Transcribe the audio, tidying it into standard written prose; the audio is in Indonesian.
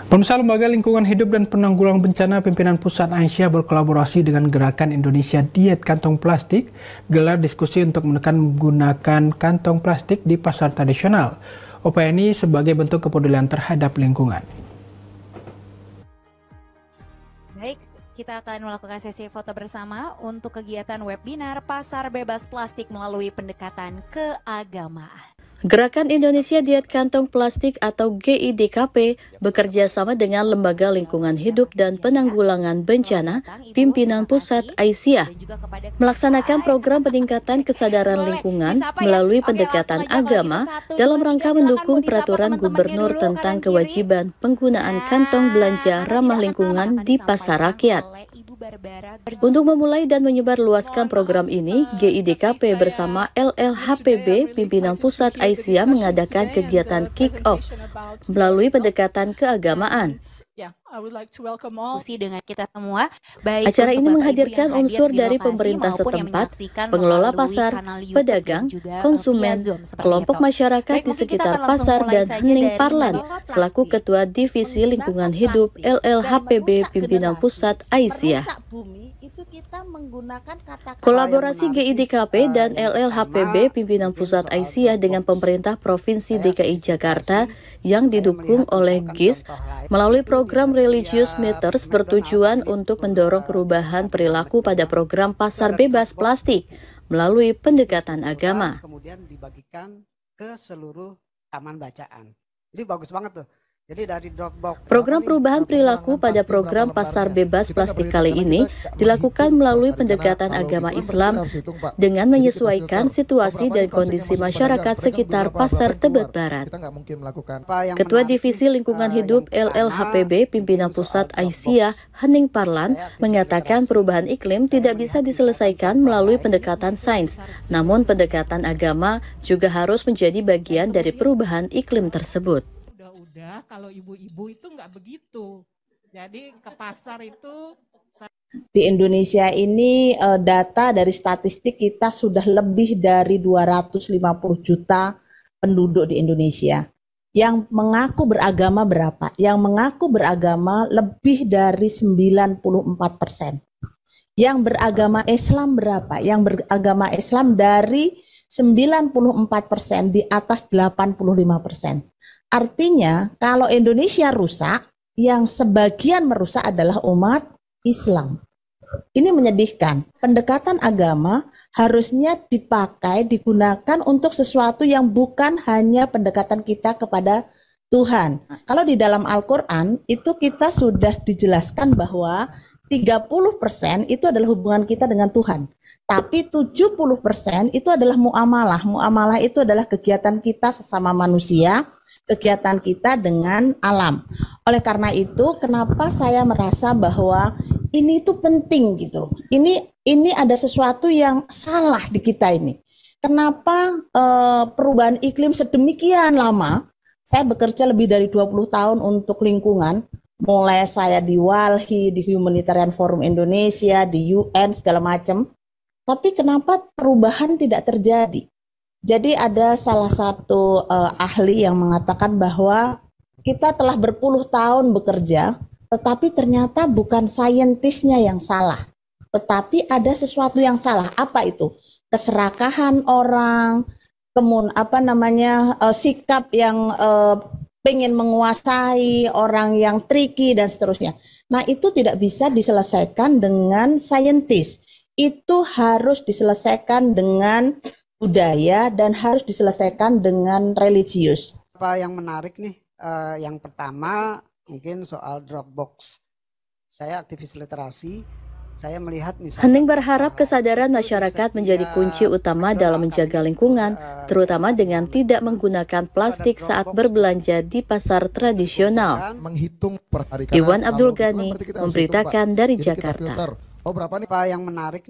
Pemirsa, Lembaga Lingkungan Hidup dan Penanggulangan Bencana Pimpinan Pusat Aisyah berkolaborasi dengan Gerakan Indonesia Diet Kantong Plastik gelar diskusi untuk menekan menggunakan kantong plastik di pasar tradisional. Upaya ini sebagai bentuk kepedulian terhadap lingkungan. Baik, kita akan melakukan sesi foto bersama untuk kegiatan webinar Pasar Bebas Plastik melalui pendekatan keagamaan. Gerakan Indonesia Diet Kantong Plastik atau GIDKP bekerja sama dengan Lembaga Lingkungan Hidup dan Penanggulangan Bencana Pimpinan Pusat Aisyah melaksanakan program peningkatan kesadaran lingkungan melalui pendekatan agama dalam rangka mendukung peraturan gubernur tentang kewajiban penggunaan kantong belanja ramah lingkungan di pasar rakyat. Untuk memulai dan menyebarluaskan program ini, GIDKP bersama LLHPB Pimpinan Pusat Aisyah mengadakan kegiatan kick-off melalui pendekatan keagamaan. Dengan kita semua, acara ini menghadirkan unsur dari pemerintah setempat, pengelola pasar, pedagang, konsumen, kelompok masyarakat di sekitar pasar, dan Hening Parlan selaku Ketua Divisi Lingkungan Hidup LLHPB Pimpinan Pusat Aisyah. Kolaborasi GIDKP dan LLHPB Pimpinan Pusat Aisyah dengan pemerintah Provinsi DKI Jakarta yang didukung oleh GIS melalui program Religious Matters bertujuan untuk mendorong perubahan perilaku pada program Pasar Bebas Plastik melalui pendekatan agama. Kemudian dibagikan ke seluruh taman bacaan. Jadi bagus banget tuh. Jadi dari program perubahan perilaku pada program Pasar Bebas Plastik kali ini dilakukan melalui pendekatan agama Islam dengan menyesuaikan situasi dan kondisi masyarakat sekitar Pasar Tebet Barat. Ketua Divisi Lingkungan Hidup LLHPB Pimpinan Pusat Aisyah Hening Parlan mengatakan perubahan iklim tidak bisa diselesaikan melalui pendekatan sains, namun pendekatan agama juga harus menjadi bagian dari perubahan iklim tersebut. Kalau ibu-ibu itu nggak begitu, jadi ke pasar itu. Di Indonesia ini data dari statistik kita sudah lebih dari 250 juta penduduk di Indonesia. Yang mengaku beragama berapa? Yang mengaku beragama lebih dari 94%. Yang beragama Islam berapa? Yang beragama Islam dari 94% di atas 85%. Artinya kalau Indonesia rusak, yang sebagian merusak adalah umat Islam. Ini menyedihkan. Pendekatan agama harusnya digunakan untuk sesuatu yang bukan hanya pendekatan kita kepada Tuhan. Kalau di dalam Al-Quran itu kita sudah dijelaskan bahwa 30% itu adalah hubungan kita dengan Tuhan. Tapi 70% itu adalah muamalah. Muamalah itu adalah kegiatan kita sesama manusia, kegiatan kita dengan alam. Oleh karena itu, kenapa saya merasa bahwa ini itu penting gitu. Ini ada sesuatu yang salah di kita ini. Kenapa perubahan iklim sedemikian lama? Saya bekerja lebih dari 20 tahun untuk lingkungan. Mulai saya di WALHI, di Humanitarian Forum Indonesia, di UN, segala macam. Tapi kenapa perubahan tidak terjadi? Jadi ada salah satu ahli yang mengatakan bahwa kita telah berpuluh tahun bekerja, tetapi ternyata bukan saintisnya yang salah. Tetapi ada sesuatu yang salah. Apa itu? Keserakahan orang, sikap yang pengen menguasai, orang yang tricky dan seterusnya. Nah, itu tidak bisa diselesaikan dengan saintis. Itu harus diselesaikan dengan budaya dan harus diselesaikan dengan religius. Apa yang menarik nih, yang pertama mungkin soal Dropbox. Saya aktivis literasi. Saya melihat Hening berharap kesadaran masyarakat menjadi kunci utama dalam menjaga lingkungan, terutama dengan tidak menggunakan plastik saat berbelanja di pasar tradisional. Iwan Abdul Ghani memberitakan dari Jakarta. Apa yang menarik